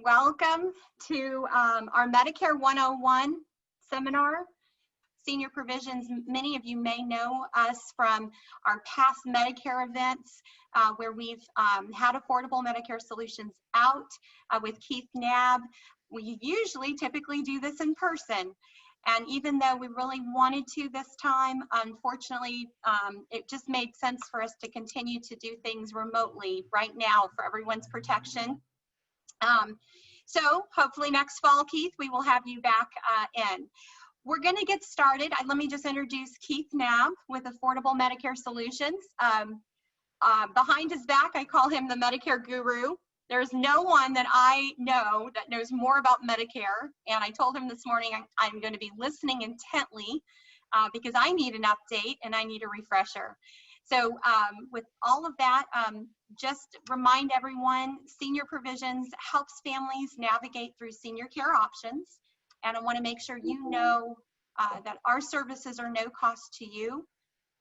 Welcome to our Medicare 101 seminar. Senior Provisions, many of you may know us from our past Medicare events where we've had affordable Medicare solutions out with Keith Knabb. We typically do this in person. And even though we really wanted to this time, unfortunately, it just made sense for us to continue to do things remotely right now for everyone's protection. So hopefully next fall, Keith, we will have you back in. We're going to get started. Let me just introduce Keith Knabb with Affordable Medicare Solutions. Behind his back, I call him the Medicare guru. There's no one that I know that knows more about Medicare. And I told him this morning I'm going to be listening intently because I need an update and I need a refresher. So with all of that, just remind everyone, Senior Provisions helps families navigate through senior care options. And I want to make sure you know that our services are no cost to you.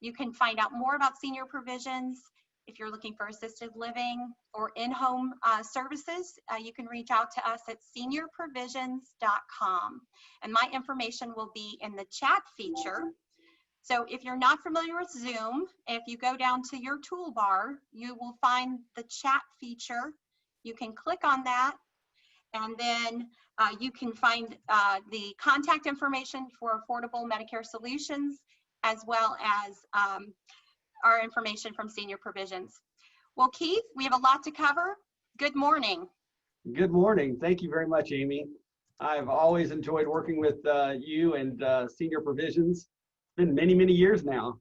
You can find out more about Senior Provisions. If you're looking for assisted living or in-home services, you can reach out to us at seniorprovisions.com. And my information will be in the chat feature. So if you're not familiar with Zoom, if you go down to your toolbar, you will find the chat feature. You can click on that, and then you can find the contact information for Affordable Medicare Solutions, as well as our information from Senior Provisions. Well, Keith, we have a lot to cover. Good morning. Good morning. Thank you very much, Amy. I've always enjoyed working with you and Senior Provisions. It's been many, many years now.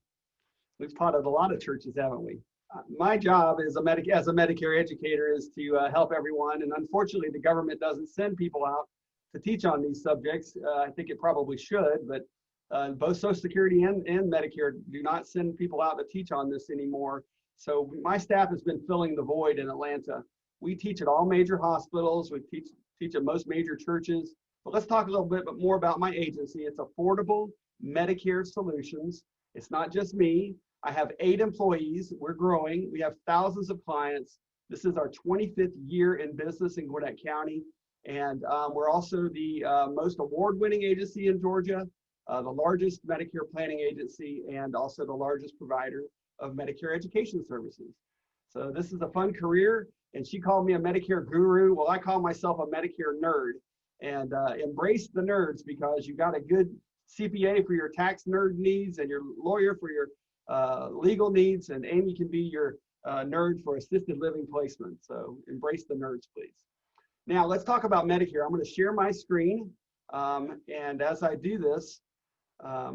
We've spotted a lot of churches, haven't we? My job as a Medicare educator is to help everyone, and unfortunately the government doesn't send people out to teach on these subjects. I think it probably should, but both Social Security and Medicare do not send people out to teach on this anymore. So my staff has been filling the void in Atlanta. We teach at all major hospitals, we teach at most major churches, but let's talk a little bit more about my agency. It's Affordable Medicare Solutions. It's not just me. I have 8 employees. We're growing. We have thousands of clients. This is our 25th year in business in Gwinnett County. And we're also the most award-winning agency in Georgia, the largest Medicare planning agency, and also the largest provider of Medicare education services. So this is a fun career. And she called me a Medicare guru. Well, I call myself a Medicare nerd. And embrace the nerds, because you got a good CPA for your tax nerd needs and your lawyer for your legal needs, and Amy can be your nerd for assisted living placement. So embrace the nerds, please. Now let's talk about Medicare. I'm going to share my screen, and as I do this, I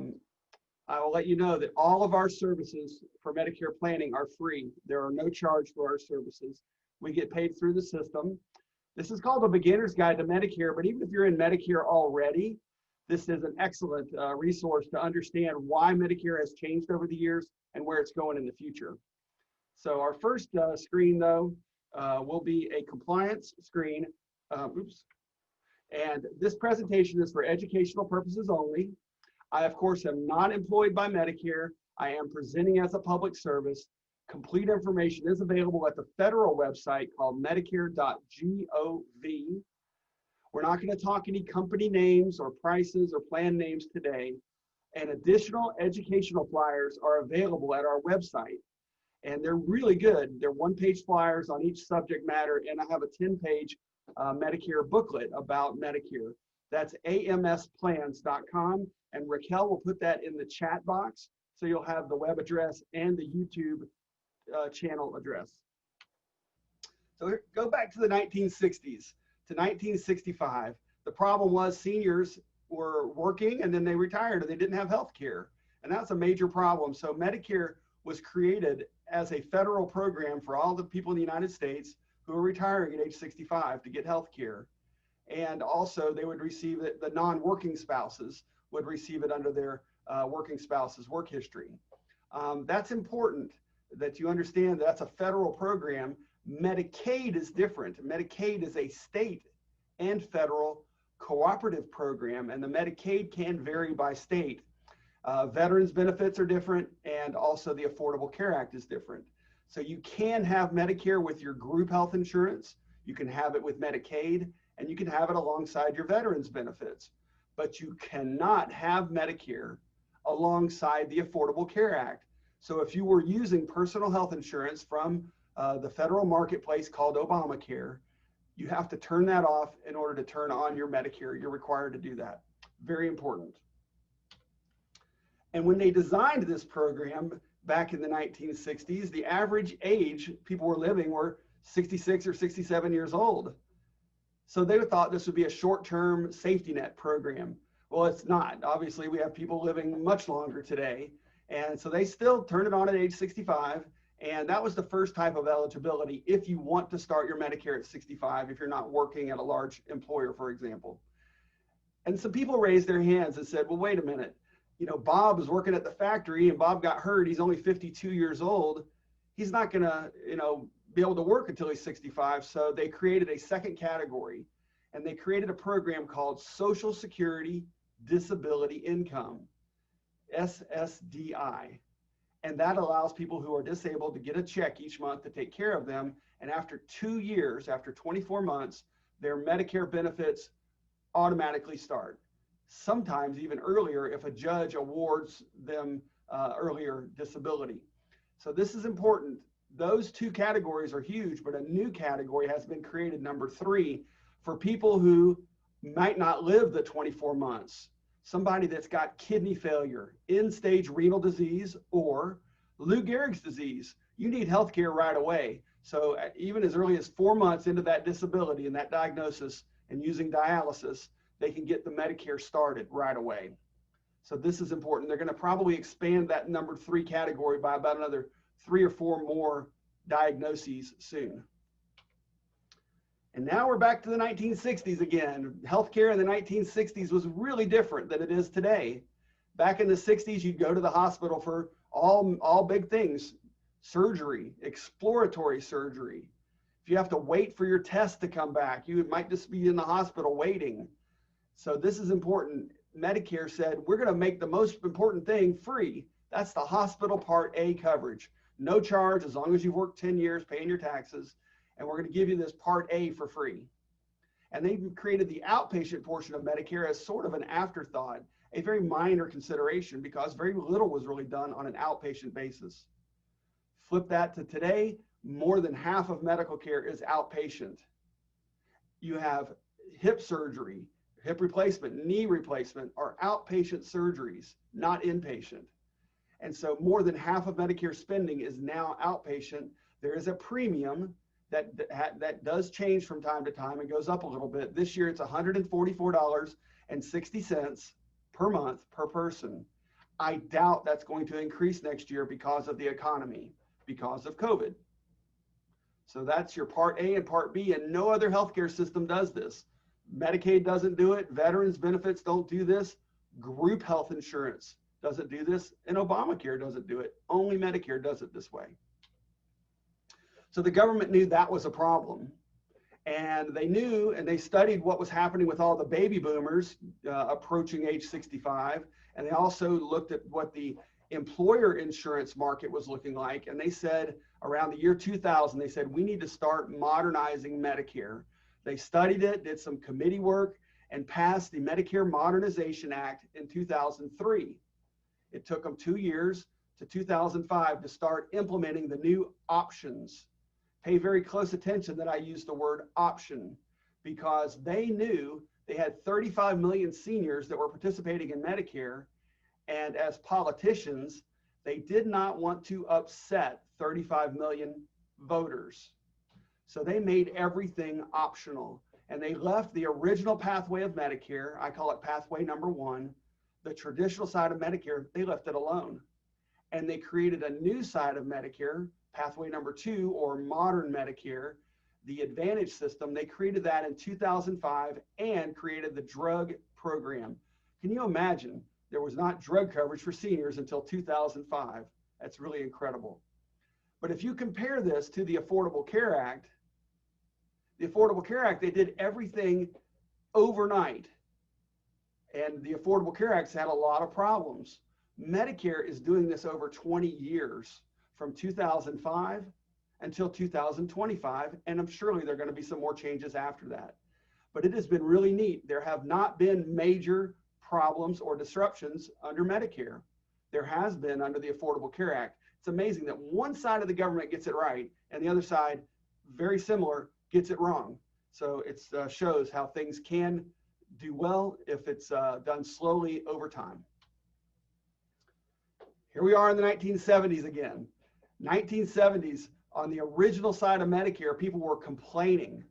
will let you know that all of our services for Medicare planning are free. There are no charge for our services. We get paid through the system. This is called a beginner's guide to Medicare, but even if you're in Medicare already, this is an excellent resource to understand why Medicare has changed over the years and where it's going in the future. So our first screen, though, will be a compliance screen. And this presentation is for educational purposes only. I, of course, am not employed by Medicare. I am presenting as a public service. Complete information is available at the federal website called medicare.gov. We're not going to talk any company names or prices or plan names today. And additional educational flyers are available at our website. And they're really good. They're one-page flyers on each subject matter. And I have a 10-page Medicare booklet about Medicare. That's amsplans.com. And Raquel will put that in the chat box. So you'll have the web address and the YouTube channel address. So go back to the 1960s. To 1965, the problem was seniors were working and then they retired and they didn't have health care. And that's a major problem. So Medicare was created as a federal program for all the people in the United States who are retiring at age 65 to get health care. And also they would receive it, the non-working spouses would receive it under their working spouse's work history. That's important that you understand that's a federal program. Medicaid is different. Medicaid is a state and federal cooperative program, and the Medicaid can vary by state. Veterans benefits are different, and also the Affordable Care Act is different. So you can have Medicare with your group health insurance. You can have it with Medicaid, and you can have it alongside your veterans benefits, but you cannot have Medicare alongside the Affordable Care Act. So if you were using personal health insurance from the federal marketplace called Obamacare, you have to turn that off in order to turn on your Medicare. You're required to do that. Very important. And when they designed this program back in the 1960s, the average age people were living were 66 or 67 years old. So they thought this would be a short-term safety net program. Well, it's not. Obviously, we have people living much longer today. And so they still turn it on at age 65. And that was the first type of eligibility if you want to start your Medicare at 65, if you're not working at a large employer, for example. And some people raised their hands and said, well, wait a minute. You know, Bob is working at the factory and Bob got hurt. He's only 52 years old. He's not going to, you know, be able to work until he's 65. So they created a second category, and they created a program called Social Security Disability Income, SSDI. And that allows people who are disabled to get a check each month to take care of them. And after 2 years, after 24 months, their Medicare benefits automatically start. Sometimes even earlier if a judge awards them earlier disability. So this is important. Those two categories are huge, but a new category has been created, number 3, for people who might not live the 24 months. Somebody that's got kidney failure, end-stage renal disease, or Lou Gehrig's disease. You need health care right away. So even as early as 4 months into that disability and that diagnosis and using dialysis, they can get the Medicare started right away. So this is important. They're going to probably expand that number 3 category by about another 3 or 4 more diagnoses soon. And now we're back to the 1960s again. Healthcare in the 1960s was really different than it is today. Back in the 60s, you'd go to the hospital for all big things: surgery, exploratory surgery. If you have to wait for your test to come back, you might just be in the hospital waiting. So this is important. Medicare said, we're going to make the most important thing free. That's the hospital Part A coverage. No charge as long as you've worked 10 years paying your taxes. And we're going to give you this Part A for free. And they created the outpatient portion of Medicare as sort of an afterthought, a very minor consideration, because very little was really done on an outpatient basis. Flip that to today, more than half of medical care is outpatient. You have hip surgery, hip replacement, knee replacement are outpatient surgeries, not inpatient. And so more than half of Medicare spending is now outpatient. There is a premium that does change from time to time and goes up a little bit. This year it's $144.60 per month per person. I doubt that's going to increase next year because of the economy, because of COVID. So that's your Part A and Part B, and no other healthcare system does this. Medicaid doesn't do it. Veterans benefits don't do this. Group health insurance doesn't do this, and Obamacare doesn't do it. Only Medicare does it this way. So the government knew that was a problem, and they knew, and they studied what was happening with all the baby boomers approaching age 65, and they also looked at what the employer insurance market was looking like, and they said around the year 2000, they said we need to start modernizing Medicare. They studied it, did some committee work, and passed the Medicare Modernization Act in 2003. It took them 2 years to 2005 to start implementing the new options. Pay very close attention that I used the word option, because they knew they had 35 million seniors that were participating in Medicare, and as politicians, they did not want to upset 35 million voters. So they made everything optional, and they left the original pathway of Medicare, I call it pathway number 1, the traditional side of Medicare, they left it alone. And they created a new side of Medicare, pathway number 2, or modern Medicare, the Advantage system. They created that in 2005 and created the drug program. Can you imagine? There was not drug coverage for seniors until 2005. That's really incredible. But if you compare this to the Affordable Care Act, they did everything overnight. And the Affordable Care Act's had a lot of problems. Medicare is doing this over 20 years, from 2005 until 2025, and surely there are going to be some more changes after that. but it has been really neat. There have not been major problems or disruptions under Medicare. There has been under the Affordable Care Act. It's amazing that one side of the government gets it right and the other side, very similar, gets it wrong. So it shows how things can do well if it's done slowly over time. Here we are in the 1970s again. 1970s, on the original side of Medicare, people were complaining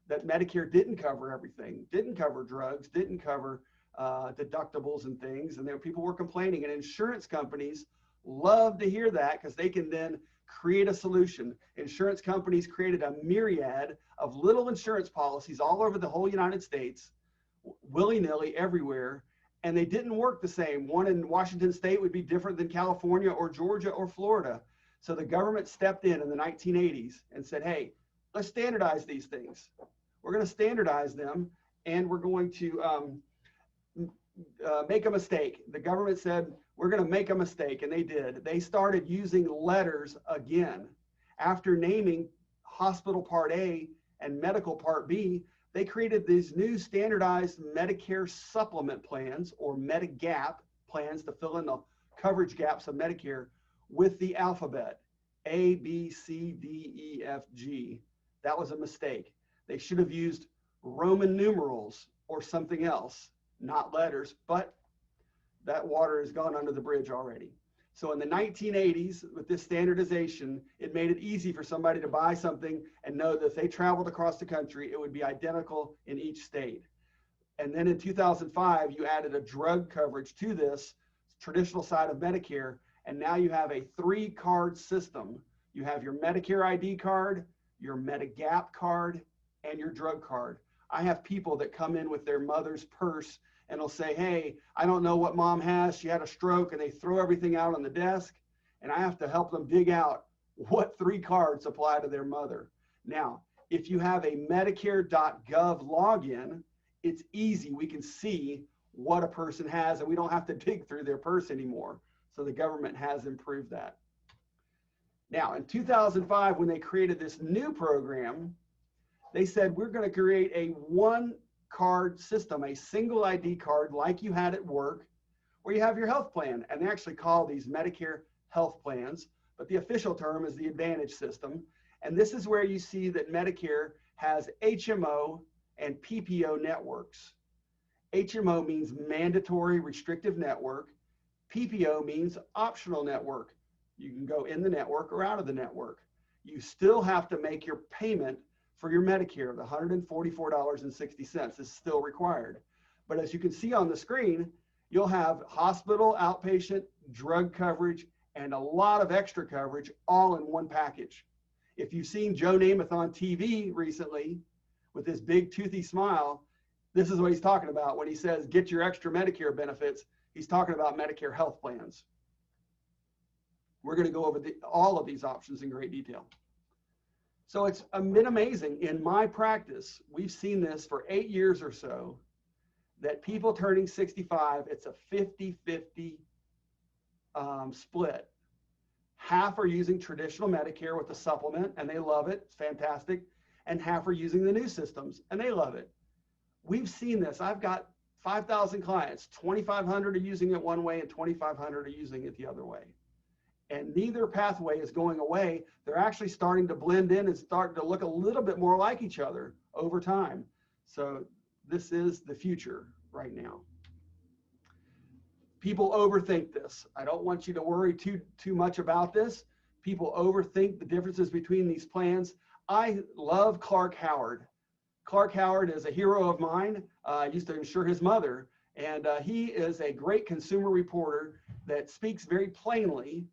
that Medicare didn't cover everything, didn't cover drugs, didn't cover deductibles and things, and people were complaining, and insurance companies love to hear that because they can then create a solution. Insurance companies created a myriad of little insurance policies all over the whole United States, willy-nilly everywhere, and they didn't work the same. One in Washington State would be different than California or Georgia or Florida. So the government stepped in the 1980s and said, hey, let's standardize these things. We're going to standardize them, and we're going to make a mistake. The government said, we're going to make a mistake, and they did. They started using letters again. After naming Hospital Part A and Medical Part B, they created these new standardized Medicare supplement plans, or Medigap plans, to fill in the coverage gaps of Medicare with the alphabet, A, B, C, D, E, F, G. That was a mistake. They should have used Roman numerals or something else, not letters, but that water has gone under the bridge already. So in the 1980s, with this standardization, it made it easy for somebody to buy something and know that if they traveled across the country, it would be identical in each state. And then in 2005, you added a drug coverage to this traditional side of Medicare, and now you have a 3-card system. You have your Medicare ID card, your Medigap card, and your drug card. I have people that come in with their mother's purse and they'll say, hey, I don't know what mom has. She had a stroke, and they throw everything out on the desk, and I have to help them dig out what 3 cards apply to their mother. Now, if you have a Medicare.gov login, it's easy. We can see what a person has, and we don't have to dig through their purse anymore. So the government has improved that. Now, in 2005, when they created this new program, they said, we're going to create a 1-card system, a single ID card like you had at work, where you have your health plan. And they actually call these Medicare health plans, but the official term is the Advantage system. And this is where you see that Medicare has HMO and PPO networks. HMO means mandatory restrictive network. PPO means optional network. You can go in the network or out of the network. You still have to make your payment for your Medicare, the $144.60 is still required. But as you can see on the screen, you'll have hospital, outpatient, drug coverage, and a lot of extra coverage all in one package. If you've seen Joe Namath on TV recently with his big toothy smile, this is what he's talking about when he says, get your extra Medicare benefits. He's talking about Medicare health plans. We're going to go over all of these options in great detail. So it's been amazing. In my practice, we've seen this for 8 years or so, that people turning 65, it's a 50-50 split. Half are using traditional Medicare with the supplement, and they love it. It's fantastic. And half are using the new systems, and they love it. We've seen this. I've got 5,000 clients. 2,500 are using it one way, and 2,500 are using it the other way. And neither pathway is going away. They're actually starting to blend in and starting to look a little bit more like each other over time. So this is the future right now. People overthink this. I don't want you to worry too much about this. People overthink the differences between these plans. I love Clark Howard. Clark Howard is a hero of mine. I used to insure his mother, and he is a great consumer reporter that speaks very plainly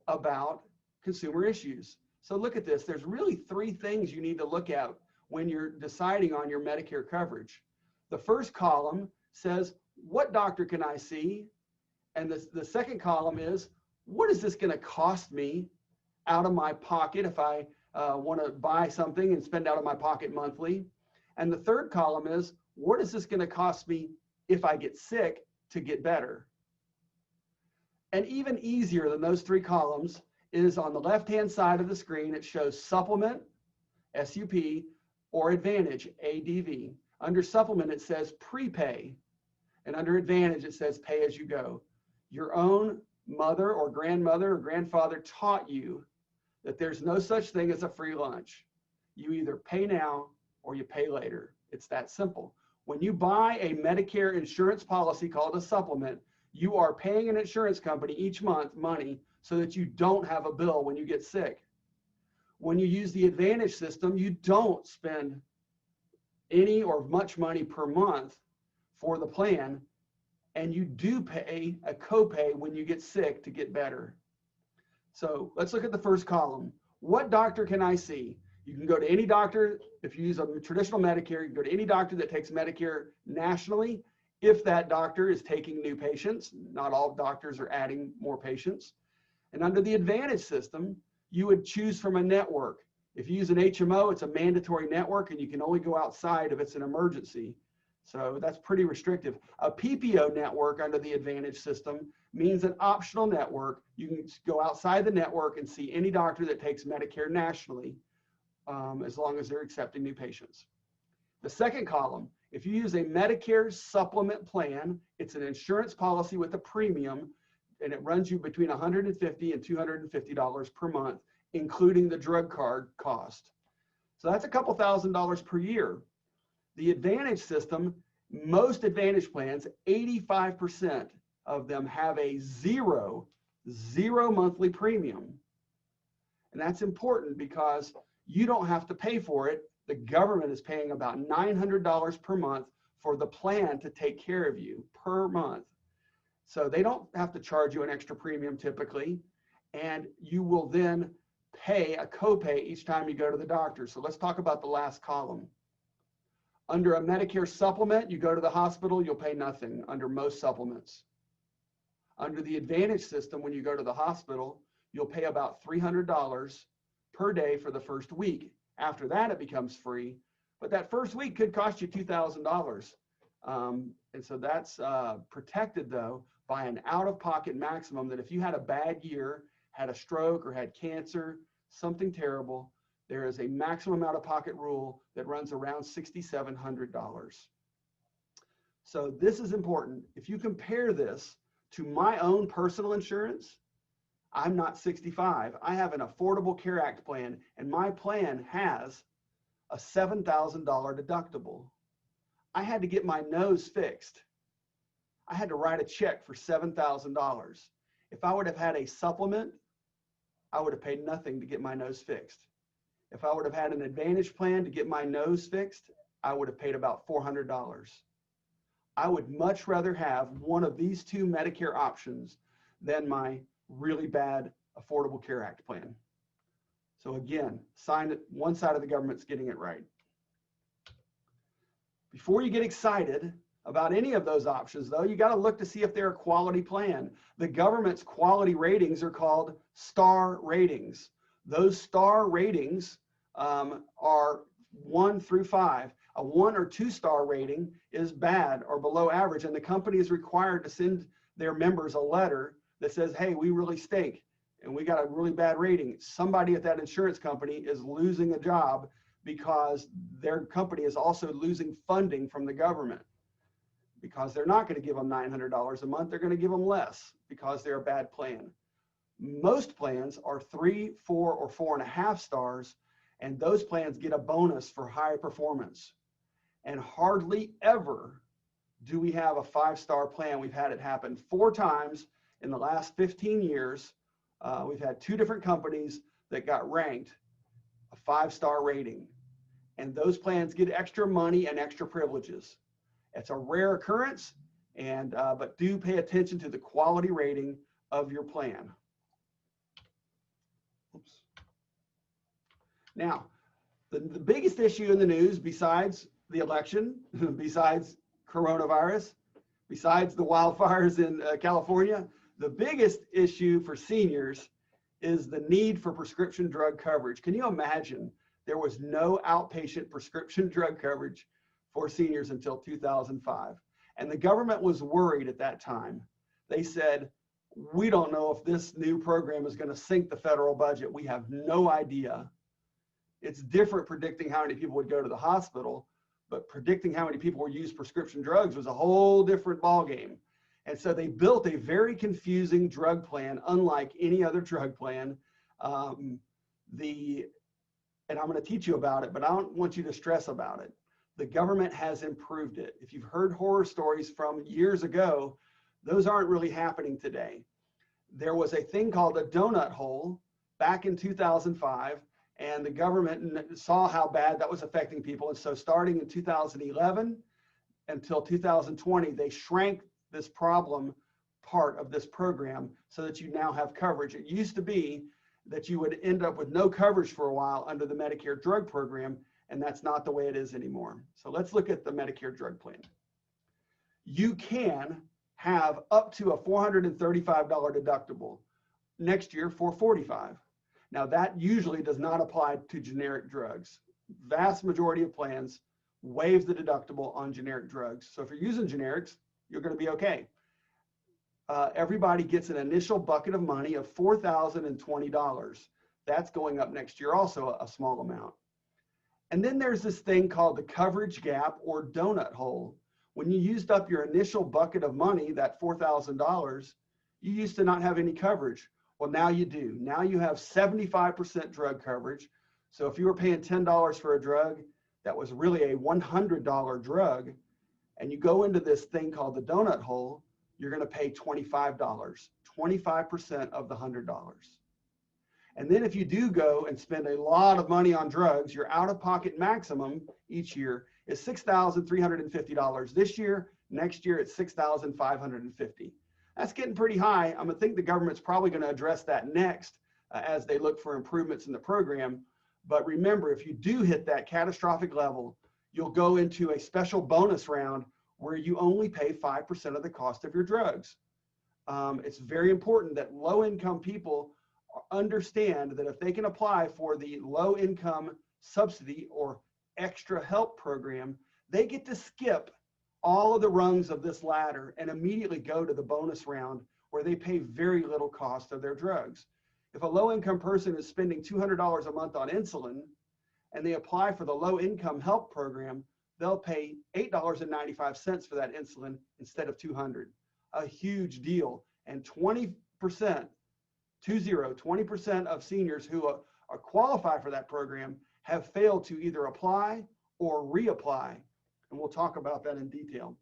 about consumer issues. So look at this. There's really 3 things you need to look at when you're deciding on your Medicare coverage. The first column says, what doctor can I see? And the second column is, what is this going to cost me out of my pocket if I want to buy something and spend out of my pocket monthly? And the third column is, what is this going to cost me if I get sick to get better? And even easier than those 3 columns is on the left-hand side of the screen, it shows supplement, SUP, or Advantage, ADV. Under supplement, it says prepay. And under Advantage, it says pay as you go. Your own mother or grandmother or grandfather taught you that there's no such thing as a free lunch. You either pay now or you pay later. It's that simple. When you buy a Medicare insurance policy called a supplement, you are paying an insurance company each month money so that you don't have a bill when you get sick. When you use the Advantage system, you don't spend any or much money per month for the plan, and you do pay a copay when you get sick to get better. So let's look at the first column. What doctor can I see? You can go to any doctor. If you use a traditional Medicare, you can go to any doctor that takes Medicare nationally, if that doctor is taking new patients. Not all doctors are adding more patients. And under the Advantage system, you would choose from a network. If you use an HMO, it's a mandatory network, and you can only go outside if it's an emergency. So that's pretty restrictive. A PPO network under the Advantage system means an optional network. You can go outside the network and see any doctor that takes Medicare nationally, as long as they're accepting new patients. The second column, if you use a Medicare supplement plan, it's an insurance policy with a premium, and it runs you between $150 and $250 per month, including the drug card cost. So that's a couple $1,000s per year. The Advantage system, most Advantage plans, 85% of them have a zero monthly premium. And that's important because you don't have to pay for it. The government is paying about $900 per month for the plan to take care of you per month. So they don't have to charge you an extra premium typically, and you will then pay a copay each time you go to the doctor. So let's talk about the last column. Under a Medicare supplement, you go to the hospital, you'll pay nothing under most supplements. Under the Advantage system, when you go to the hospital, you'll pay about $300 per day for the first week. After that, it becomes free, but that first week could cost you $2,000. And so that's protected, though, by an out-of-pocket maximum that if you had a bad year, had a stroke or had cancer, something terrible, there is a maximum out-of-pocket rule that runs around $6,700. So this is important. If you compare this to my own personal insurance, I'm not 65. I have an Affordable Care Act plan, and my plan has a $7,000 deductible. I had to get my nose fixed. I had to write a check for $7,000. If I would have had a supplement, I would have paid nothing to get my nose fixed. If I would have had an Advantage plan to get my nose fixed, I would have paid about $400. I would much rather have one of these two Medicare options than my really bad Affordable Care Act plan. So again, one side of the government's getting it right. Before you get excited about any of those options, though, you got to look to see if they're a quality plan. The government's quality ratings are called star ratings. Those star ratings are 1 through 5. A 1 or 2 star rating is bad or below average, and the company is required to send their members a letter that says, hey, we really stink and we got a really bad rating. Somebody at that insurance company is losing a job because their company is also losing funding from the government, because they're not going to give them $900 a month. They're going to give them less because they're a bad plan. Most plans are 3, 4, or 4.5 stars, and those plans get a bonus for high performance. And hardly ever do we have a 5-star plan. We've had it happen 4 times in the last 15 years. We've had 2 different companies that got ranked a 5-star rating. And those plans get extra money and extra privileges. It's a rare occurrence, but do pay attention to the quality rating of your plan. Oops. Now, the biggest issue in the news, besides the election, besides coronavirus, besides the wildfires in California, the biggest issue for seniors is the need for prescription drug coverage. Can you imagine there was no outpatient prescription drug coverage for seniors until 2005? And the government was worried at that time. They said, we don't know if this new program is going to sink the federal budget. We have no idea. It's different predicting how many people would go to the hospital, but predicting how many people would use prescription drugs was a whole different ballgame. And so they built a very confusing drug plan, unlike any other drug plan. And I'm going to teach you about it, but I don't want you to stress about it. The government has improved it. If you've heard horror stories from years ago, those aren't really happening today. There was a thing called a donut hole back in 2005, and the government saw how bad that was affecting people. And so starting in 2011 until 2020, they shrank this problem part of this program so that you now have coverage. It used to be that you would end up with no coverage for a while under the Medicare drug program, and that's not the way it is anymore. So let's look at the Medicare drug plan. You can have up to a $435 deductible. Next year, $445. Now that usually does not apply to generic drugs. Vast majority of plans waive the deductible on generic drugs. So if you're using generics, you're going to be okay. Everybody gets an initial bucket of money of $4,020. That's going up next year, also a small amount. And then there's this thing called the coverage gap or donut hole. When you used up your initial bucket of money, that $4,000, you used to not have any coverage. Well, now you do. Now you have 75% drug coverage. So if you were paying $10 for a drug that was really a $100 drug, and you go into this thing called the donut hole, you're going to pay $25, 25% of the $100. And then if you do go and spend a lot of money on drugs, your out-of-pocket maximum each year is $6,350 this year. Next year, it's $6,550. That's getting pretty high. I'm going to think the government's probably going to address that next as they look for improvements in the program. But remember, if you do hit that catastrophic level, you'll go into a special bonus round where you only pay 5% of the cost of your drugs. It's very important that low-income people understand that if they can apply for the low-income subsidy or extra help program, they get to skip all of the rungs of this ladder and immediately go to the bonus round where they pay very little cost of their drugs. If a low-income person is spending $200 a month on insulin and they apply for the low-income help program, they'll pay $8.95 for that insulin instead of $200. A huge deal. And 20% of seniors who are qualified for that program have failed to either apply or reapply. And we'll talk about that in detail.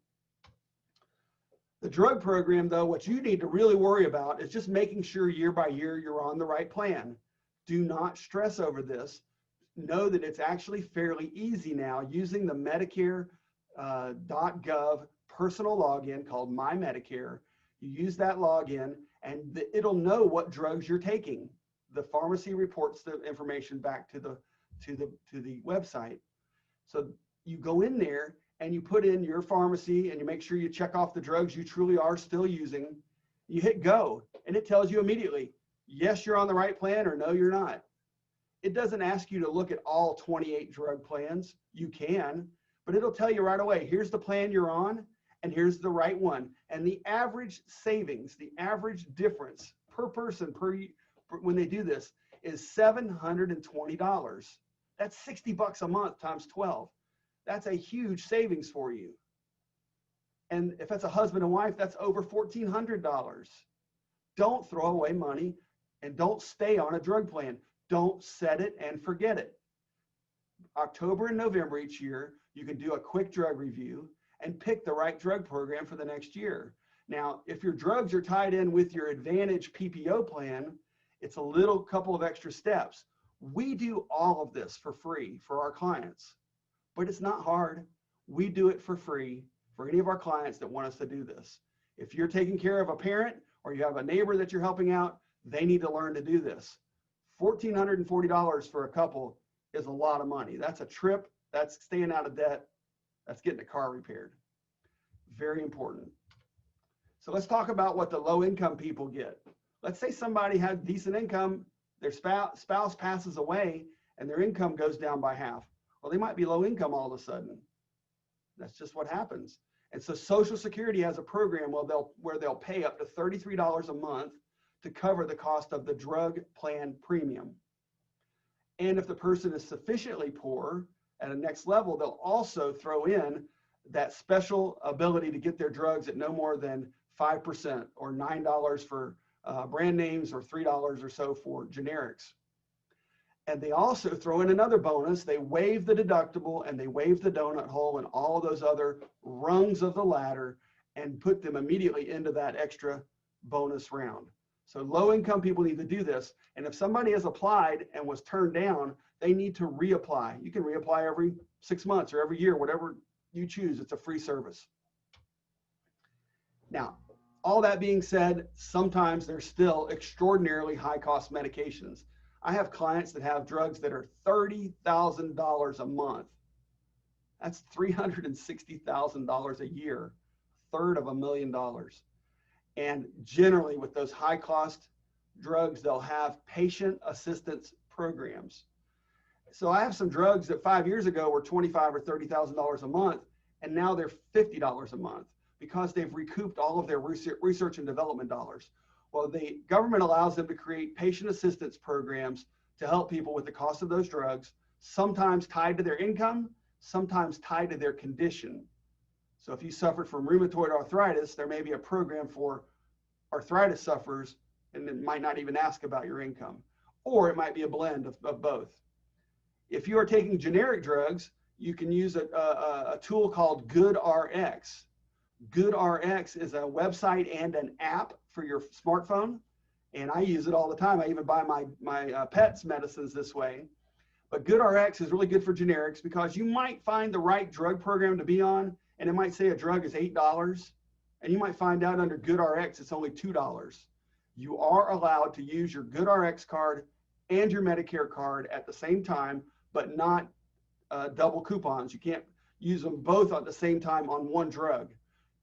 The drug program, though, what you need to really worry about is just making sure year by year you're on the right plan. Do not stress over this. Know that it's actually fairly easy now using the Medicare.gov personal login called My Medicare. You use that login and it'll know what drugs you're taking. The pharmacy reports the information back to the website. So you go in there and you put in your pharmacy and you make sure you check off the drugs you truly are still using. You hit go and it tells you immediately, yes, you're on the right plan or no, you're not. It doesn't ask you to look at all 28 drug plans. You can, but it'll tell you right away, here's the plan you're on and here's the right one. And the average savings, the average difference per person when they do this is $720. That's $60 a month times 12. That's a huge savings for you. And if that's a husband and wife, that's over $1,400. Don't throw away money and don't stay on a drug plan. Don't set it and forget it. October and November each year, you can do a quick drug review and pick the right drug program for the next year. Now, if your drugs are tied in with your Advantage PPO plan, it's a little couple of extra steps. We do all of this for free for our clients, but it's not hard. We do it for free for any of our clients that want us to do this. If you're taking care of a parent or you have a neighbor that you're helping out, they need to learn to do this. $1,440 for a couple is a lot of money. That's a trip, that's staying out of debt, that's getting a car repaired. Very important. So let's talk about what the low-income people get. Let's say somebody had decent income, their spouse passes away, and their income goes down by half. Well, they might be low income all of a sudden. That's just what happens. And so Social Security has a program where they'll pay up to $33 a month to cover the cost of the drug plan premium. And if the person is sufficiently poor, at a next level, they'll also throw in that special ability to get their drugs at no more than 5% or $9 for brand names or $3 or so for generics. And they also throw in another bonus. They waive the deductible and they waive the donut hole and all of those other rungs of the ladder and put them immediately into that extra bonus round. So low-income people need to do this. And if somebody has applied and was turned down, they need to reapply. You can reapply every 6 months or every year, whatever you choose. It's a free service. Now, all that being said, sometimes there's still extraordinarily high-cost medications. I have clients that have drugs that are $30,000 a month. That's $360,000 a year, $350,000. And generally with those high cost drugs, they'll have patient assistance programs. So I have some drugs that 5 years ago were $25,000 or $30,000 a month, and now they're $50 a month because they've recouped all of their research and development dollars. Well, the government allows them to create patient assistance programs to help people with the cost of those drugs, sometimes tied to their income, sometimes tied to their condition. So if you suffered from rheumatoid arthritis, there may be a program for arthritis sufferers, and it might not even ask about your income. Or it might be a blend of both. If you are taking generic drugs, you can use a tool called GoodRx. GoodRx is a website and an app for your smartphone, and I use it all the time. I even buy my pets medicines this way. But GoodRx is really good for generics because you might find the right drug program to be on, and it might say a drug is $8, and you might find out under GoodRx it's only $2. You are allowed to use your GoodRx card and your Medicare card at the same time, but not double coupons. You can't use them both at the same time on one drug.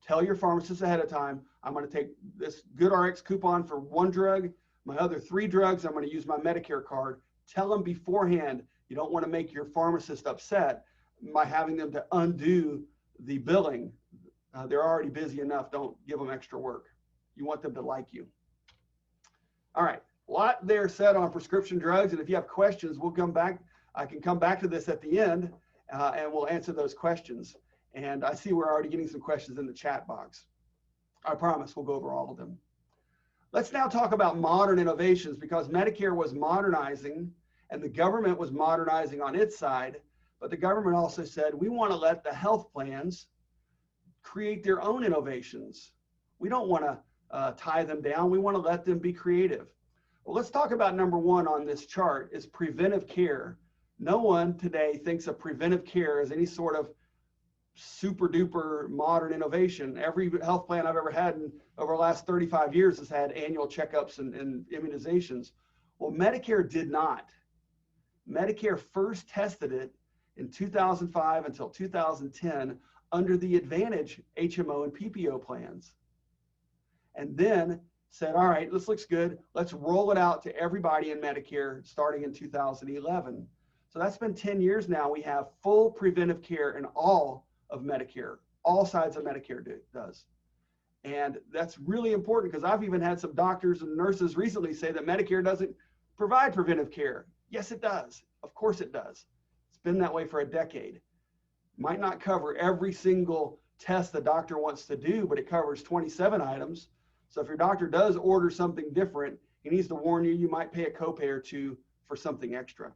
Tell your pharmacist ahead of time, I'm going to take this GoodRx coupon for one drug, my other 3 drugs, I'm going to use my Medicare card. Tell them beforehand. You don't want to make your pharmacist upset by having them to undo the billing. They're already busy enough. Don't give them extra work. You want them to like you. All right, a lot there said on prescription drugs, and if you have questions, we'll come back. I can come back to this at the end, and we'll answer those questions. And I see we're already getting some questions in the chat box. I promise we'll go over all of them. Let's now talk about modern innovations, because Medicare was modernizing and the government was modernizing on its side, but the government also said, we want to let the health plans create their own innovations. We don't want to tie them down. We want to let them be creative. Well, let's talk about number 1 on this chart is preventive care. No one today thinks of preventive care as any sort of super duper modern innovation. Every health plan I've ever had over the last 35 years has had annual checkups and immunizations. Well, Medicare did not. Medicare first tested it in 2005 until 2010 under the Advantage HMO and PPO plans. And then said, all right, this looks good. Let's roll it out to everybody in Medicare starting in 2011. So that's been 10 years now. We have full preventive care in all of Medicare. All sides of Medicare does. And that's really important because I've even had some doctors and nurses recently say that Medicare doesn't provide preventive care. Yes, it does. Of course it does. It's been that way for a decade. Might not cover every single test the doctor wants to do, but it covers 27 items. So if your doctor does order something different, he needs to warn you, you might pay a copay or 2 for something extra.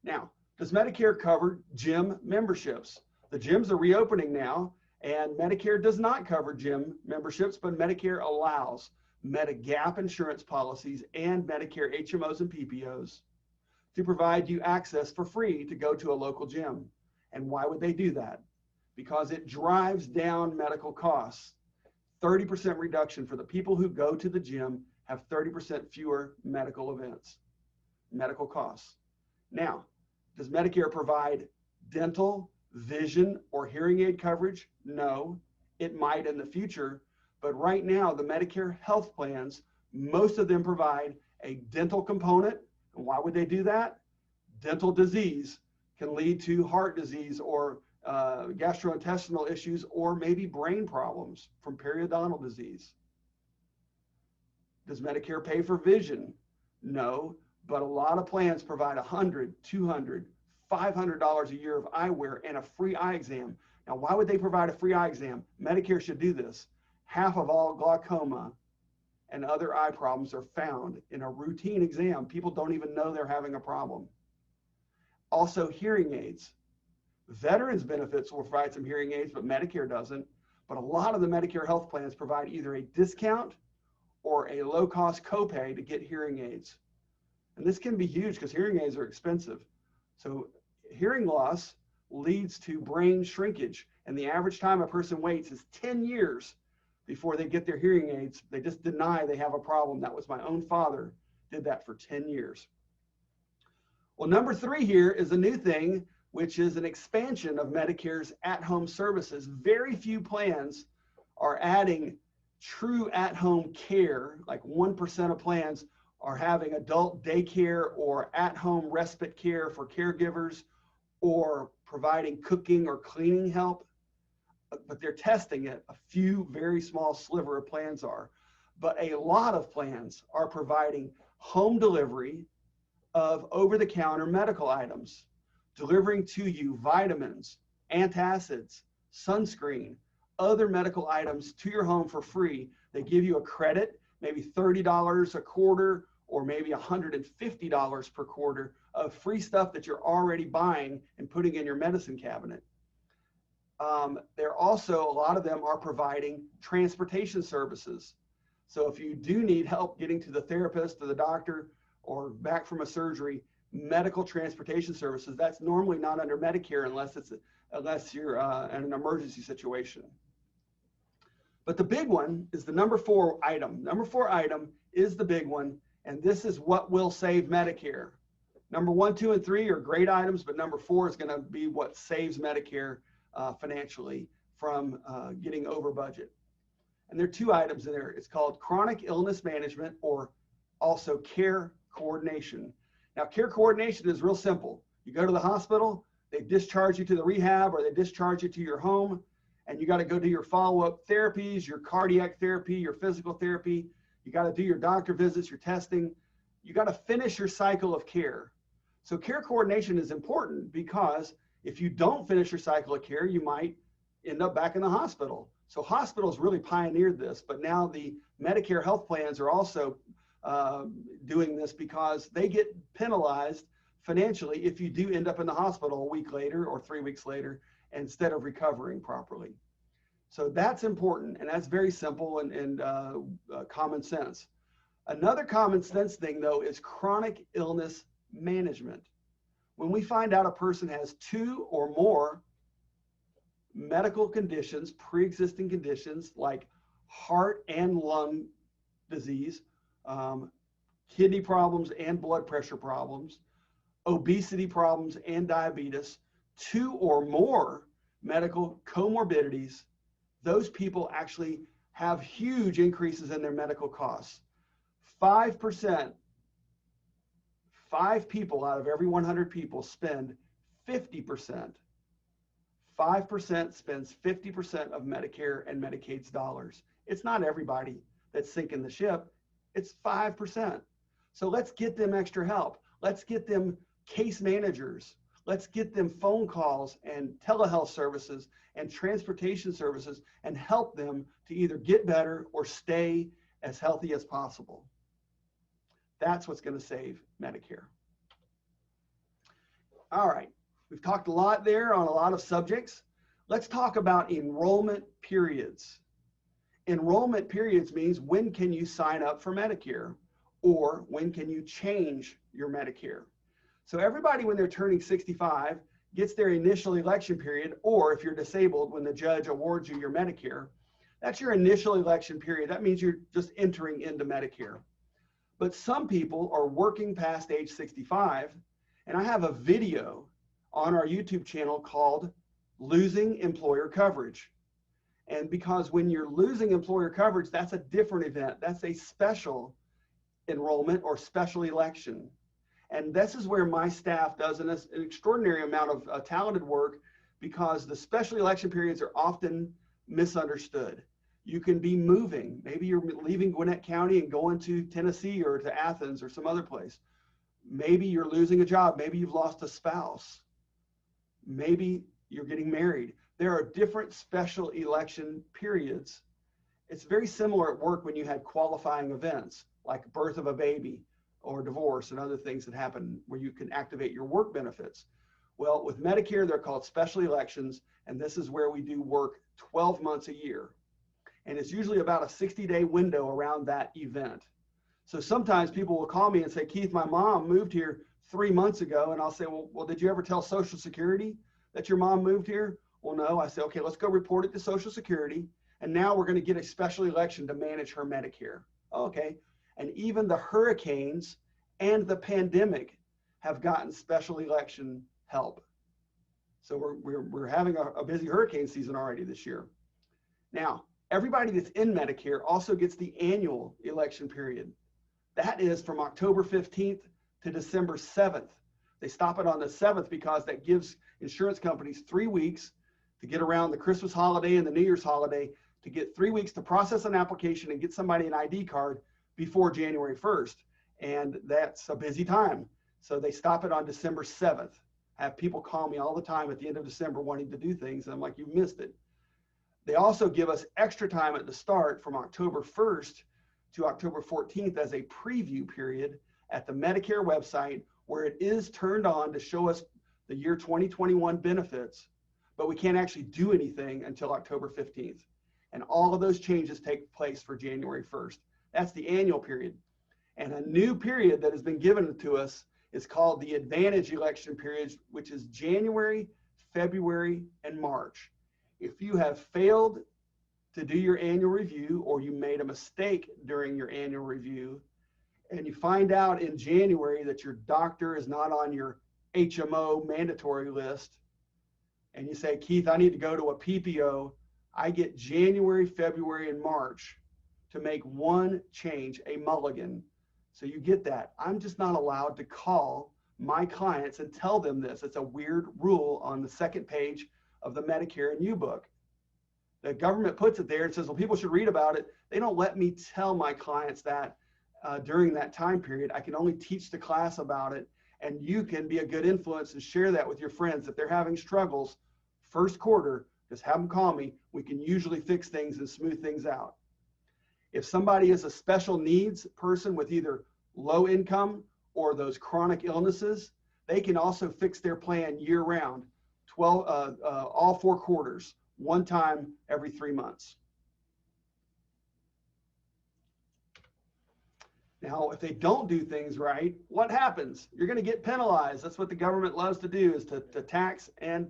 Now, does Medicare cover gym memberships? The gyms are reopening now, and Medicare does not cover gym memberships, but Medicare allows Medigap insurance policies and Medicare HMOs and PPOs to provide you access for free to go to a local gym. And why would they do that? Because it drives down medical costs. 30% reduction for the people who go to the gym have 30% fewer medical events, medical costs. Now, does Medicare provide dental, vision, or hearing aid coverage? No, it might in the future, but right now the Medicare health plans, most of them provide a dental component. And why would they do that? Dental disease can lead to heart disease or gastrointestinal issues, or maybe brain problems from periodontal disease. Does Medicare pay for vision? No, but a lot of plans provide $100, $200, $500 a year of eyewear and a free eye exam. Now, why would they provide a free eye exam? Medicare should do this. Half of all glaucoma and other eye problems are found in a routine exam. People don't even know they're having a problem. Also, hearing aids. Veterans benefits will provide some hearing aids, but Medicare doesn't. But a lot of the Medicare health plans provide either a discount or a low-cost copay to get hearing aids. And this can be huge because hearing aids are expensive. So hearing loss leads to brain shrinkage. And the average time a person waits is 10 years before they get their hearing aids. They just deny they have a problem. That was my own father, did that for 10 years. Well, number 3 here is a new thing, which is an expansion of Medicare's at-home services. Very few plans are adding true at-home care. Like 1% of plans are having adult daycare or at-home respite care for caregivers or providing cooking or cleaning help. But they're testing it. A few very small sliver of plans are. But a lot of plans are providing home delivery of over-the-counter medical items, delivering to you vitamins, antacids, sunscreen, other medical items to your home for free. They give you a credit, maybe $30 a quarter or maybe $150 per quarter of free stuff that you're already buying and putting in your medicine cabinet. They're also, a lot of them are providing transportation services. So if you do need help getting to the therapist or the doctor or back from a surgery, medical transportation services, that's normally not under Medicare unless you're in an emergency situation. But the big one is the number 4 item. Number 4 item is the big one, and this is what will save Medicare. Number 1, 2, and 3 are great items, but number 4 is going to be what saves Medicare financially from getting over budget. And there are 2 items in there. It's called chronic illness management, or also care coordination. Now, care coordination is real simple. You go to the hospital, they discharge you to the rehab, or they discharge you to your home, and you got to go do your follow-up therapies, your cardiac therapy, your physical therapy. You got to do your doctor visits, your testing. You got to finish your cycle of care. So care coordination is important because if you don't finish your cycle of care, you might end up back in the hospital. So hospitals really pioneered this, but now the Medicare health plans are also doing this because they get penalized financially if you do end up in the hospital a week later or 3 weeks later instead of recovering properly. So that's important, and that's very simple and common sense. Another common sense thing, though, is chronic illness management. When we find out a person has 2 or more medical conditions, pre-existing conditions like heart and lung disease, kidney problems and blood pressure problems, obesity problems and diabetes, 2 or more medical comorbidities, those people actually have huge increases in their medical costs. 5%, 5 people out of every 100 people spend 50%. 5% spends 50% of Medicare and Medicaid's dollars. It's not everybody that's sinking the ship. It's 5%. So let's get them extra help. Let's get them case managers. Let's get them phone calls and telehealth services and transportation services and help them to either get better or stay as healthy as possible. That's what's going to save Medicare. All right, we've talked a lot there on a lot of subjects. Let's talk about enrollment periods. Enrollment periods means when can you sign up for Medicare or when can you change your Medicare. So everybody, when they're turning 65, gets their initial election period, or if you're disabled, when the judge awards you your Medicare, that's your initial election period. That means you're just entering into Medicare. But some people are working past age 65, and I have a video on our YouTube channel called Losing Employer Coverage. And because when you're losing employer coverage, that's a different event. That's a special enrollment or special election. And this is where my staff does an extraordinary amount of talented work, because the special election periods are often misunderstood. You can be moving. Maybe you're leaving Gwinnett County and going to Tennessee or to Athens or some other place. Maybe you're losing a job. Maybe you've lost a spouse. Maybe you're getting married. There are different special election periods. It's very similar at work when you had qualifying events like birth of a baby or divorce and other things that happen where you can activate your work benefits. Well, with Medicare, they're called special elections, and this is where we do work 12 months a year. And it's usually about a 60-day window around that event. So sometimes people will call me and say, Keith, my mom moved here 3 months ago. And I'll say, well, did you ever tell Social Security that your mom moved here? Well, no. I say, okay, let's go report it to Social Security. And now we're going to get a special election to manage her Medicare. Okay. And even the hurricanes and the pandemic have gotten special election help. So we're having a busy hurricane season already this year. Now, everybody that's in Medicare also gets the annual election period. That is from October 15th to December 7th. They stop it on the 7th because that gives insurance companies 3 weeks to get around the Christmas holiday and the New Year's holiday, to get 3 weeks to process an application and get somebody an ID card before January 1st. And that's a busy time. So they stop it on December 7th. I have people call me all the time at the end of December wanting to do things, and I'm like, you missed it. They also give us extra time at the start from October 1st to October 14th as a preview period at the Medicare website, where it is turned on to show us the year 2021 benefits, but we can't actually do anything until October 15th. And all of those changes take place for January 1st. That's the annual period. And a new period that has been given to us is called the Advantage election period, which is January, February, and March. If you have failed to do your annual review, or you made a mistake during your annual review, and you find out in January that your doctor is not on your HMO mandatory list, and you say, Keith, I need to go to a PPO, I get January, February, and March to make one change, a mulligan. So you get that. I'm just not allowed to call my clients and tell them this. It's a weird rule on the second page of the Medicare and U book. The government puts it there and says, well, people should read about it. They don't let me tell my clients that during that time period. I can only teach the class about it, and you can be a good influence and share that with your friends. If they're having struggles first quarter, just have them call me. We can usually fix things and smooth things out. If somebody is a special needs person with either low income or those chronic illnesses, they can also fix their plan year round, all 4 quarters, one time every 3 months. Now, if they don't do things right, what happens? You're going to get penalized. That's what the government loves to do, is to tax and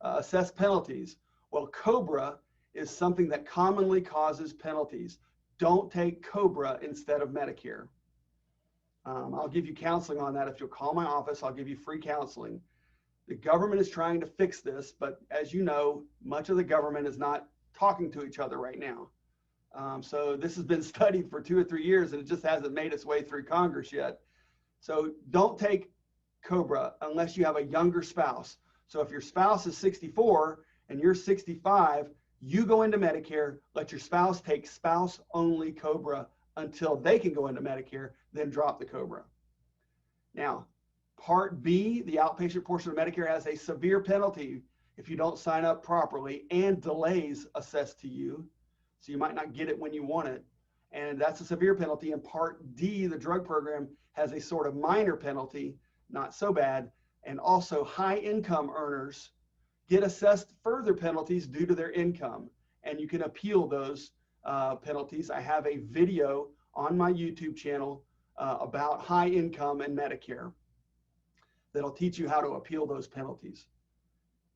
assess penalties. Well, COBRA is something that commonly causes penalties. Don't take COBRA instead of Medicare. I'll give you counseling on that. If you'll call my office, I'll give you free counseling. The government is trying to fix this, but as you know, much of the government is not talking to each other right now. So this has been studied for 2 or 3 years, and it just hasn't made its way through Congress yet. So don't take COBRA unless you have a younger spouse. So if your spouse is 64 and you're 65, you go into Medicare, let your spouse take spouse-only COBRA until they can go into Medicare, then drop the COBRA. Now, Part B, the outpatient portion of Medicare, has a severe penalty if you don't sign up properly and delays assessed to you. So you might not get it when you want it. And that's a severe penalty. And Part D, the drug program, has a sort of minor penalty, not so bad. And also high income earners get assessed further penalties due to their income. And you can appeal those penalties. I have a video on my YouTube channel about high income and Medicare that'll teach you how to appeal those penalties.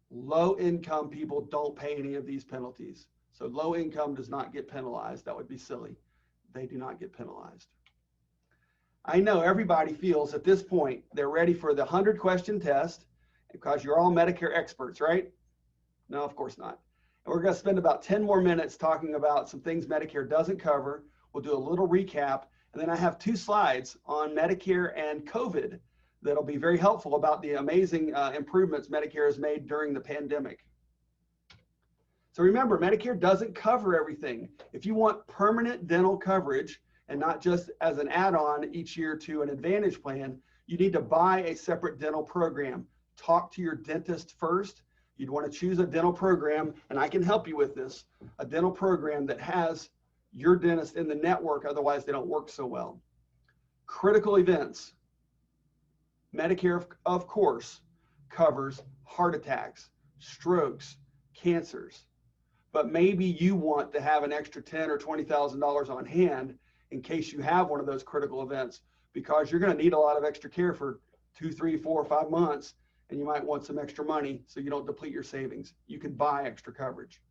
Low income people don't pay any of these penalties. So low income does not get penalized. That would be silly. They do not get penalized. I know everybody feels at this point they're ready for the 100-question test because you're all Medicare experts, right? No, of course not. And we're going to spend about 10 more minutes talking about some things Medicare doesn't cover. We'll do a little recap. And then I have 2 slides on Medicare and COVID that'll be very helpful about the amazing improvements Medicare has made during the pandemic. So remember, Medicare doesn't cover everything. If you want permanent dental coverage and not just as an add-on each year to an Advantage plan, you need to buy a separate dental program. talk to your dentist first. You'd want to choose a dental program, and I can help you with this, a dental program that has your dentist in the network, otherwise they don't work so well. Critical events. Medicare, of course, covers heart attacks, strokes, cancers, but maybe you want to have an extra $10,000 or $20,000 on hand in case you have one of those critical events, because you're going to need a lot of extra care for 2, 3, 4, 5 months, and you might want some extra money so you don't deplete your savings. You can buy extra coverage.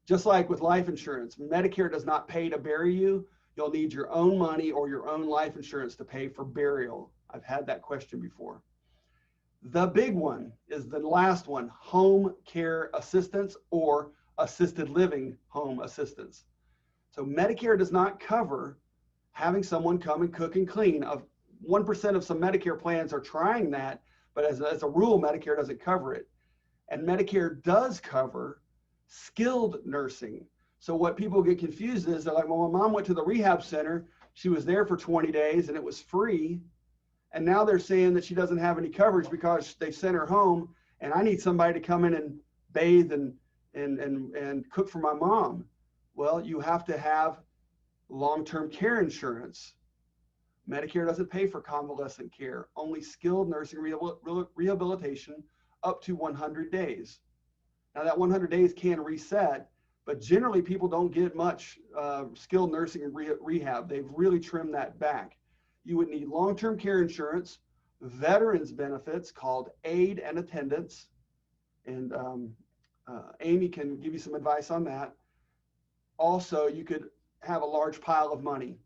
Just like with life insurance, Medicare does not pay to bury you. You'll need your own money or your own life insurance to pay for burial. I've had that question before. The big one is the last one, home care assistance or assisted living home assistance. So Medicare does not cover having someone come and cook and clean. 1% of some Medicare plans are trying that, but as a rule, Medicare doesn't cover it. And Medicare does cover skilled nursing. So what people get confused is they're like, well, my mom went to the rehab center. She was there for 20 days and it was free. And now they're saying that she doesn't have any coverage because they sent her home, and I need somebody to come in and bathe and cook for my mom. Well, you have to have long-term care insurance. Medicare doesn't pay for convalescent care, only skilled nursing rehabilitation up to 100 days. Now that 100 days can reset, but generally people don't get much skilled nursing and rehab. They've really trimmed that back. You would need long-term care insurance, veterans benefits called aid and attendance, and Amy can give you some advice on that. Also, you could have a large pile of money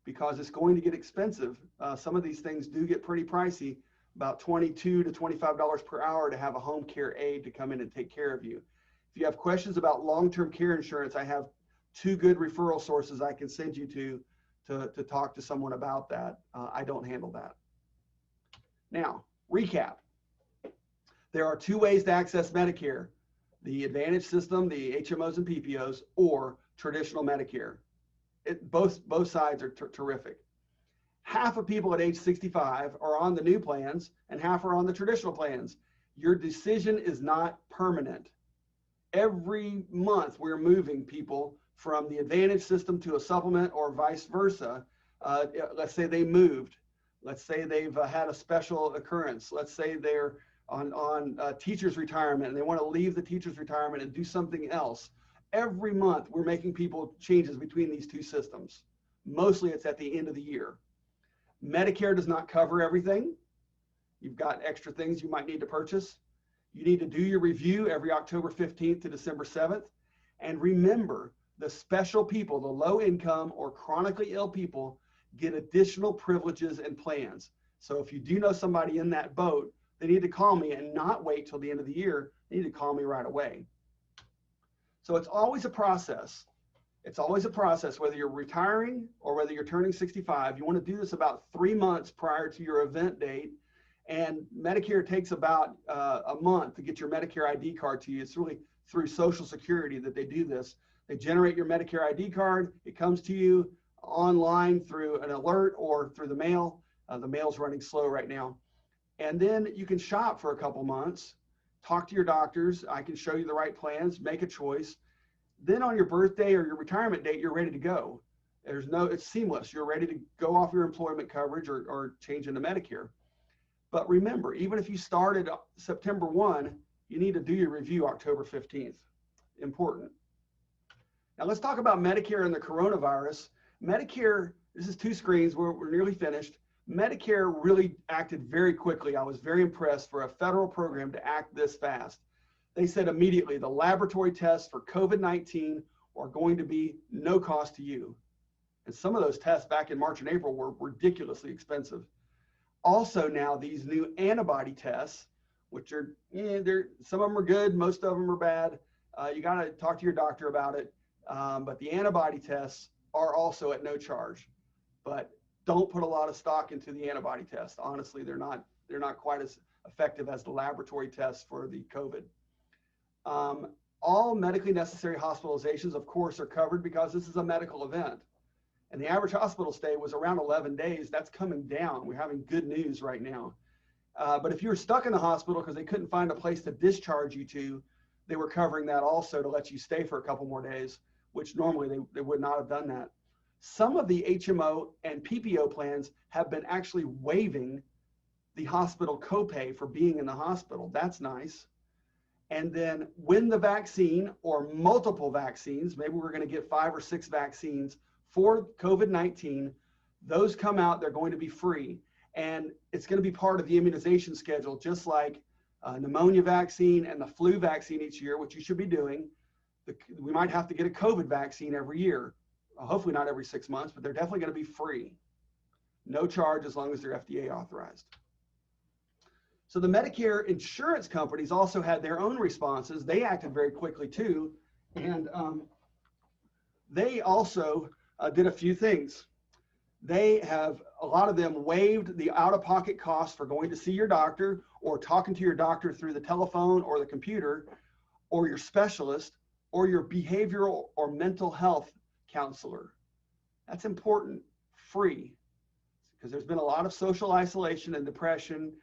because it's going to get expensive. Some of these things do get pretty pricey, about $22 to $25 per hour to have a home care aide to come in and take care of you. If you have questions about long-term care insurance, I have 2 good referral sources I can send you to talk to someone about that. I don't handle that. Now, recap. There are 2 ways to access Medicare: the Advantage system, the HMOs and PPOs, or traditional Medicare. Both sides are terrific. Half of people at age 65 are on the new plans and half are on the traditional plans. Your decision is not permanent. Every month we're moving people from the Advantage system to a supplement or vice versa. Let's say they moved. Let's say they've had a special occurrence. Let's say they're on teacher's retirement and they want to leave the teacher's retirement and do something else. Every month we're making people changes between these 2 systems. Mostly it's at the end of the year. Medicare does not cover everything. You've got extra things you might need to purchase. You need to do your review every October 15th to December 7th. And remember, the special people, the low income or chronically ill people, get additional privileges and plans. So if you do know somebody in that boat, they need to call me and not wait till the end of the year. They need to call me right away. So it's always a process. It's always a process, whether you're retiring or whether you're turning 65. You want to do this about 3 months prior to your event date. And Medicare takes about a month to get your Medicare ID card to you. It's really through Social Security that they do this. They generate your Medicare ID card. It comes to you online through an alert or through the mail. The mail's running slow right now. And then you can shop for a couple months, talk to your doctors. I can show you the right plans, make a choice. Then on your birthday or your retirement date, you're ready to go. It's seamless. You're ready to go off your employment coverage or change into Medicare. But remember, even if you started September 1, you need to do your review October 15th. Important. Now let's talk about Medicare and the coronavirus. Medicare, this is 2 screens, we're nearly finished. Medicare really acted very quickly. I was very impressed for a federal program to act this fast. They said immediately the laboratory tests for COVID-19 are going to be no cost to you. And some of those tests back in March and April were ridiculously expensive. Also now these new antibody tests, which are, some of them are good, most of them are bad. You got to talk to your doctor about it. But the antibody tests are also at no charge. But don't put a lot of stock into the antibody tests. Honestly, they're not quite as effective as the laboratory tests for the COVID. All medically necessary hospitalizations, of course, are covered because this is a medical event. And the average hospital stay was around 11 days. That's coming down. We're having good news right now. But if you were stuck in the hospital because they couldn't find a place to discharge you to, they were covering that also to let you stay for a couple more days, which normally they would not have done that. Some of the HMO and PPO plans have been actually waiving the hospital copay for being in the hospital. That's nice. And then when the vaccine or multiple vaccines, maybe we're going to get 5 or 6 vaccines for COVID-19, those come out, they're going to be free. And it's going to be part of the immunization schedule, just like pneumonia vaccine and the flu vaccine each year, which you should be doing. We might have to get a COVID vaccine every year. Hopefully not every 6 months, but they're definitely going to be free. No charge as long as they're FDA authorized. So the Medicare insurance companies also had their own responses. They acted very quickly too. And they also did a few things. They have, a lot of them waived the out-of-pocket costs for going to see your doctor or talking to your doctor through the telephone or the computer or your specialist or your behavioral or mental health counselor. That's important, free, because there's been a lot of social isolation and depression,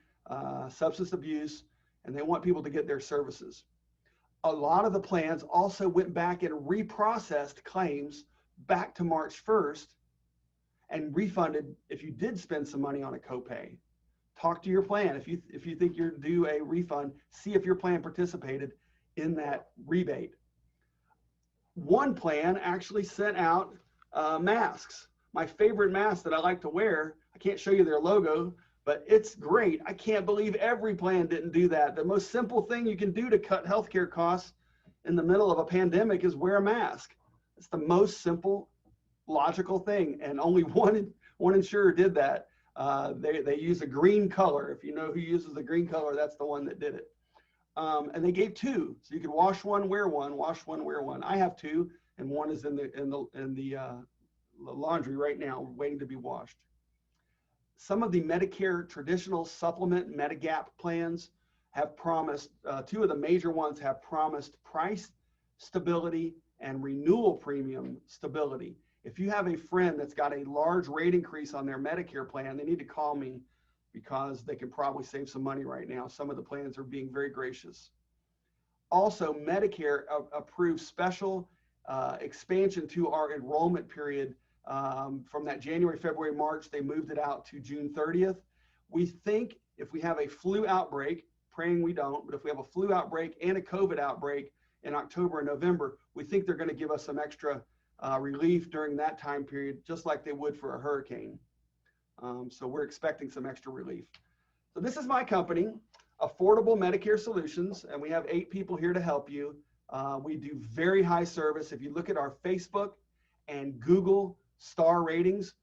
substance abuse, and they want people to get their services. A lot of the plans also went back and reprocessed claims back to March 1st and refunded if you did spend some money on a copay. Talk to your plan. If you think you're due a refund, see if your plan participated in that rebate. One plan actually sent out masks. My favorite mask that I like to wear, I can't show you their logo, but it's great. I can't believe every plan didn't do that. The most simple thing you can do to cut healthcare costs in the middle of a pandemic is wear a mask. It's the most simple, logical thing, and only one insurer did that. They use a green color. If you know who uses the green color, that's the one that did it. And they gave 2, so you could wash one, wear one, wash one, wear one. I have 2, and one is in the laundry right now, waiting to be washed. Some of the Medicare traditional supplement Medigap plans have promised, 2 of the major ones have promised price stability and renewal premium stability. If you have a friend that's got a large rate increase on their Medicare plan, they need to call me because they can probably save some money right now. Some of the plans are being very gracious. Also, Medicare approved special expansion to our enrollment period from that January, February, March. They moved it out to June 30th. We think if we have a flu outbreak, praying we don't, but if we have a flu outbreak and a COVID outbreak in October and November, we think they're going to give us some extra relief during that time period, just like they would for a hurricane. So we're expecting some extra relief. So this is my company, Affordable Medicare Solutions, and we have 8 people here to help you. We do very high service. If you look at our Facebook and Google star ratings,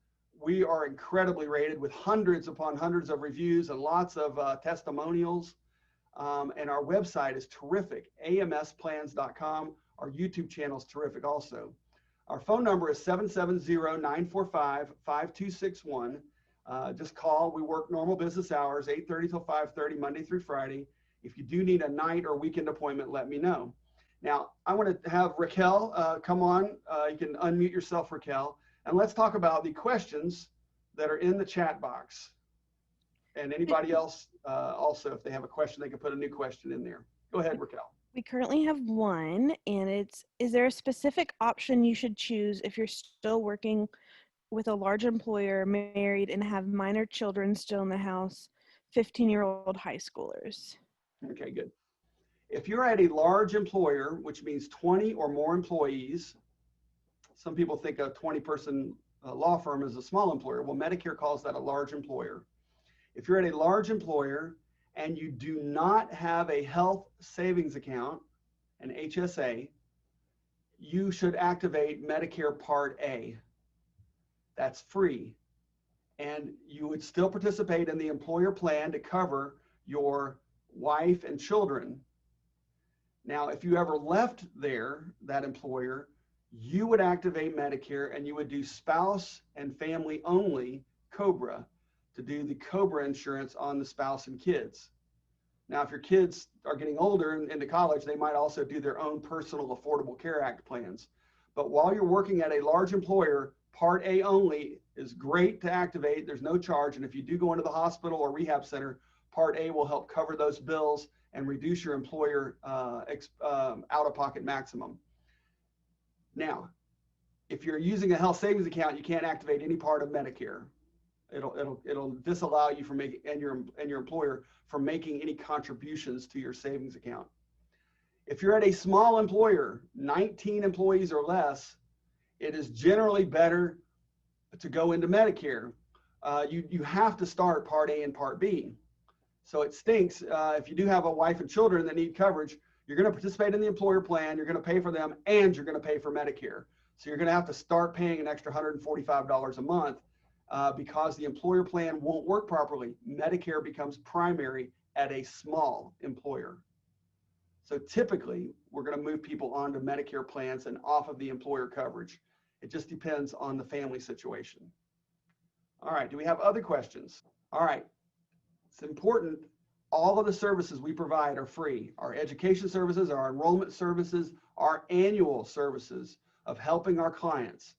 we are incredibly rated with hundreds upon hundreds of reviews and lots of testimonials. And our website is terrific, amsplans.com. Our YouTube channel is terrific also. Our phone number is 770-945-5261. Just call. We work normal business hours, 8:30 till 5:30, Monday through Friday. If you do need a night or weekend appointment, let me know. Now, I want to have Raquel come on. You can unmute yourself, Raquel, and let's talk about the questions that are in the chat box. And anybody else also, if they have a question, they can put a new question in there. Go ahead, Raquel. We currently have one, and it's, is there a specific option you should choose if you're still working with a large employer, married, and have minor children still in the house, 15-year-old high schoolers? Okay, good. If you're at a large employer, which means 20 or more employees, some people think a 20-person law firm is a small employer. Well, Medicare calls that a large employer. If you're at a large employer and you do not have a health savings account, an HSA, you should activate Medicare Part A. That's free. And you would still participate in the employer plan to cover your wife and children. Now, if you ever left that employer, you would activate Medicare and you would do spouse and family only COBRA to do the COBRA insurance on the spouse and kids. Now, if your kids are getting older and into college, they might also do their own personal Affordable Care Act plans. But while you're working at a large employer, Part A only is great to activate. There's no charge. And if you do go into the hospital or rehab center, Part A will help cover those bills and reduce your employer out-of-pocket maximum. Now, if you're using a health savings account, you can't activate any part of Medicare. It'll disallow you from making, and your employer from making any contributions to your savings account. If you're at a small employer, 19 employees or less, it is generally better to go into Medicare. You have to start Part A and Part B. So it stinks if you do have a wife and children that need coverage, you're going to participate in the employer plan, you're going to pay for them, and you're going to pay for Medicare. So you're going to have to start paying an extra $145 a month because the employer plan won't work properly. Medicare becomes primary at a small employer. So typically, we're going to move people onto Medicare plans and off of the employer coverage. It just depends on the family situation. All right, do we have other questions? All right, it's important. All of the services we provide are free. Our education services, our enrollment services, our annual services of helping our clients.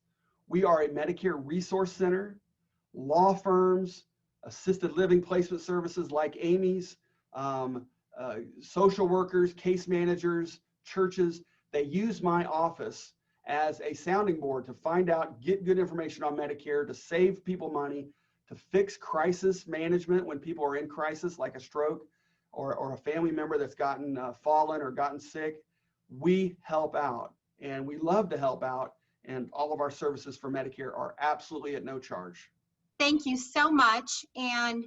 We are a Medicare resource center, law firms, assisted living placement services like Amy's, social workers, case managers, churches. They use my office as a sounding board to find out, get good information on Medicare, to save people money, to fix crisis management when people are in crisis, like a stroke or a family member that's gotten fallen or gotten sick. We help out, and we love to help out, and all of our services for Medicare are absolutely at no charge. Thank you so much, and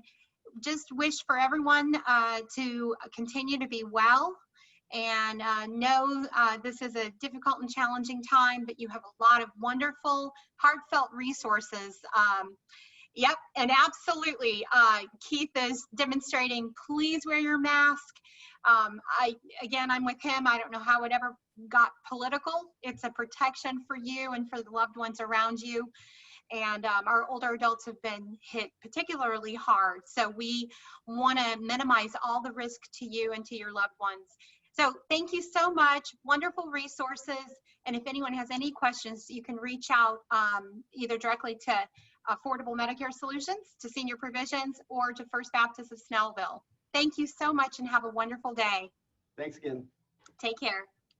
just wish for everyone to continue to be well, and know this is a difficult and challenging time, but you have a lot of wonderful, heartfelt resources. Yep, and absolutely, Keith is demonstrating, please wear your mask. Again, I'm with him. I don't know how it ever got political. It's a protection for you and for the loved ones around you. And our older adults have been hit particularly hard. So we want to minimize all the risk to you and to your loved ones. So thank you so much. Wonderful resources. And if anyone has any questions, you can reach out either directly to Affordable Medicare Solutions, to Senior Provisions, or to First Baptist of Snellville. Thank you so much and have a wonderful day. Thanks again. Take care.